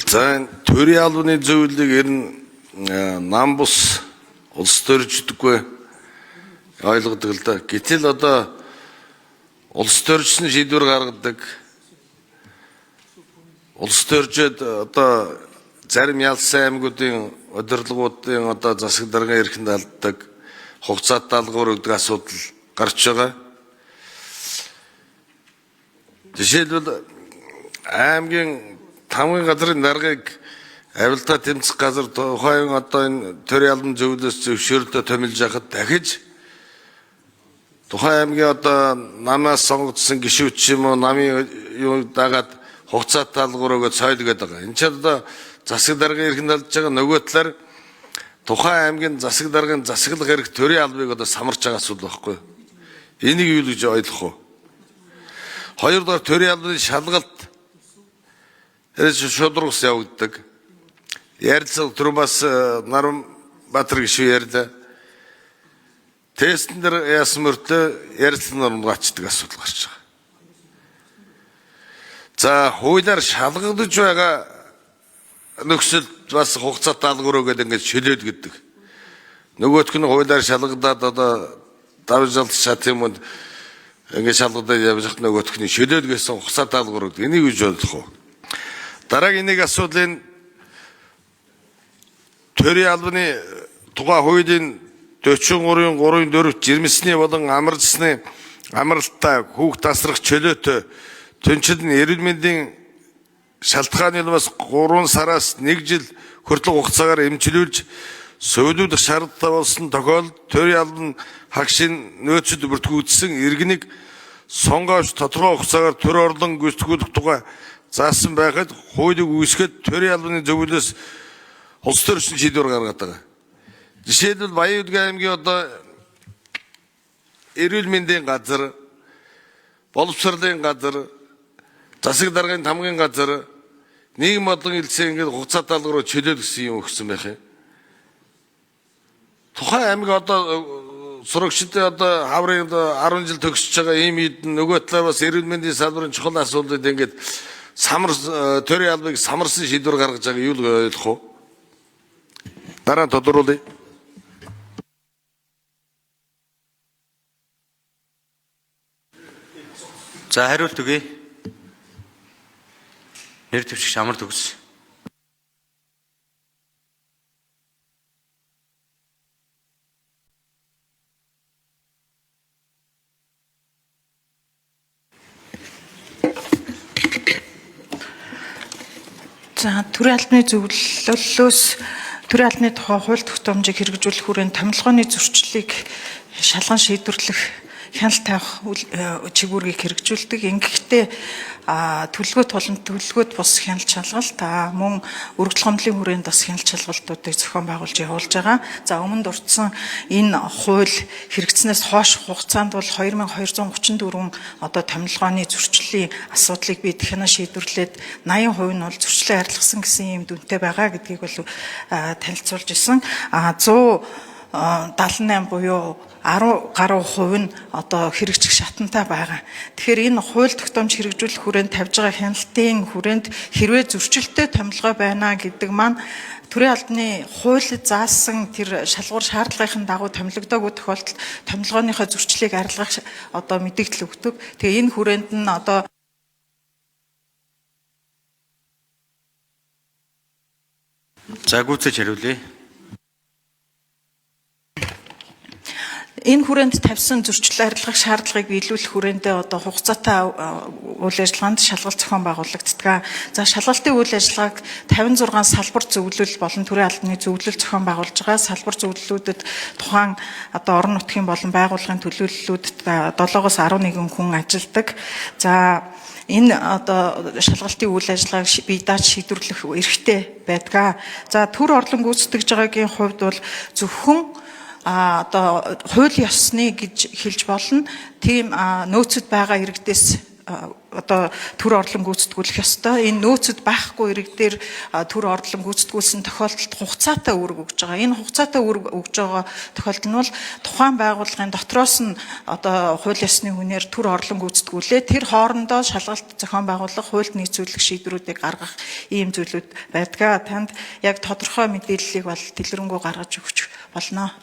За төрийн албаны зөвлөлийг ер нь нам бус улс төрждөггүй ойлгодог л да. Гэтэл одоо улс төржсөн шийдвэр гаргадаг. Улс төржөд одоо зарим ялсан аймагуудын удирдлагуудын одоо засаг даргын эрхэнд алддаг, хугацаатай даалгавар өгдөг асуудал гарч байгаа. Жишээлбэл аймгийн тамгын газрын даргаыг авилтаа тэмцэх газар тухайн одоо энэ төрийн албан зөвлөлөөс зөвшөөрлөд томилж яхад дахиж тухайн аймгийн одоо намаас сонгогдсон гишүүч юм уу намын юу дагаад хугацаатай даалгавар өгөөд сойлгээд байгаа. Энэ ч одоо засаг даргын эрхэнд алдж байгаа нөгөө талаар тухайн аймгийн засаг даргын засаглах эрх төрийн албыг одоо самарч байгаа асуудал байхгүй. Энийг юу гэж ойлгох вэ? Хоёрдугаар төрийн албаны шалгалт шудрагс явагддаг. Ярилцлага түрүүс Наранбаатар гишүү ярьлаа. Тестэн дээр яасан мөртлөө ярилцлага нормгачдаг асуудал гарч байгаа. За хуулиар шалгагдаж байгаа нөхцөл бас хугацаатай даалгавар өгөөд ингэж шилээд гэдэг. Нөгөөх нь хуулиар шалгадаад одоо давж алт шат юм ингэж шалгадаад явж нөгөөх нь шилээд гэсэн хугацаатай даалгавар өгдөг. Энийг юу ойлгох вэ? Дараагийн нэг асуудлын төрийн албаны тухай хуулийн 43-3-4 жирэмсний болон амарлсны амралттай хүүхд тасрах чөлөөтэй төнцөл нь эрүүл мэндийн шалтгааны бас 3 сараас 1 жил хүртэлх хугацаагаар эмчилүүлж сөүлүүлэх шаардлагатай болсон тохиолдолд төрийн албан хагшийн нөөцөд бүртгүүлсэн иргэнийг сонгоож тодорхой хугацаагаар төр орлон гүйцэтгүүлэх тухай заасан байхад хуулийг үүсгэхэд төрийн албаны зөвлөлөөс улс төрчин шийдвэр гаргаад байгаа. Жишээлбэл Баян-Удгийн аймгийн одоо эрүүл мэндийн газар, боловсролын газар, засаг даргын тамгын газар, нийгэм бодлогын хэлтсээ ингээд хугацаатай даалгавар чөлөөл гэсэн юм өгсөн байх юм. Тухайн аймаг одоо сурагчдын одоо хаврын 10 жил төгсөж байгаа ийм үед нөгөө талаар бас эрүүл мэндийн салбарын чухал асуудлууд ингээд төрийн албыг самарсан шийдвэр гаргаж байгаа юу л ойлгох вэ? Дараа нь тодруулъя. За хариулт өгье. Нэр төвчгч амар төгс. За төрийн албаны зөвлөлөөс төрийн албаны тухай хууль тогтоомжийг хэрэгжүүлэх хүрээнд томилгооны зөрчлөлийг шалган шийдвэрлэх хяналт тавих чигүүргийг хэрэгжүүлдэг. Ингэхдээ төлөвлөгөөт болон төлөвлөгөөт бус хяналт шалгалт мөн өргөдөл гомдлын хүрээнд бас хяналт шалгалтуудыг зохион байгуулж явуулж байгаа. За өмнө дурдсан энэ хууль хэрэгжснээс хойш хугацаанд бол 2234 одоо томилгооны зөрчлийн асуудлыг бид дахин шийдвэрлээд 80% нь бол зөрчлөө арилгасан гэсэн юм дүнтэй байгаа гэдгийг бол танилцуулж исэн. 178 буюу 10 гаруй хувь нь одоо хэрэгжих шатантай байгаа. Тэгэхээр энэ хууль тогтоомж хэрэгжүүлэх хүрээнд тавьж байгаа хяналтын хүрээнд хэрвээ зөрчилтэй томилгоо байна гэдэг маань төрийн албаны хуулид заасан тэр шалгуур шаардлагын дагуу томилогдоогүй тохиолдолд томилгооныхоо зөрчлийг арилгах одоо мэдээлэл өгдөг. Тэгээ энэ хүрээнд нь одоо За гүйцэж хариулъя. Энэ хүрээнд тавьсан зөрчил арилгах шаардлагыг биелүүлэх хүрээндээ одоо хугацаатай үйл ажиллагаанд шалгалт зохион байгуулагддаг. За шалгалтын үйл ажиллагааг 56 салбар зөвлөл болон төрийн албаны зөвлөл зохион байгуулж байгаа. Салбар зөвлөлүүдэд тухайн одоо орон нутгийн болон байгууллагын төлөөллүүдэд 7-оос 11 хүн ажилладаг. За энэ одоо шалгалтын үйл ажиллагааг бие дааж шийдвэрлэх эрхтэй байдаг. За төр орлон гүйцэтгэж байгаагийн хувьд бол зөвхөн одоо хууль ёсны гэж хэлж болно. Тийм нөөцөд байгаа иргэдээс одоо төр орлон гүйцэтгүүлэх ёстой. Энэ нөөцөд байхгүй иргэдээр төр орлон гүйцэтгүүлсэн тохиолдолд хугацаатай үүрэг өгж байгаа. Энэ хугацаатай үүрэг өгж байгаа тохиолдол нь бол тухайн байгууллагын дотроос нь одоо хууль ёсны хүнээр төр орлон гүйцэтгүүлээ. Тэр хоорондоо шалгалт зохион байгуулах, хуульд нийцүүлэх шийдвэрүүдийг гаргах ийм зүйлүүд байдаг. Танд яг тодорхой мэдээллийг бол дэлгэрэнгүй гаргаж өгч болно.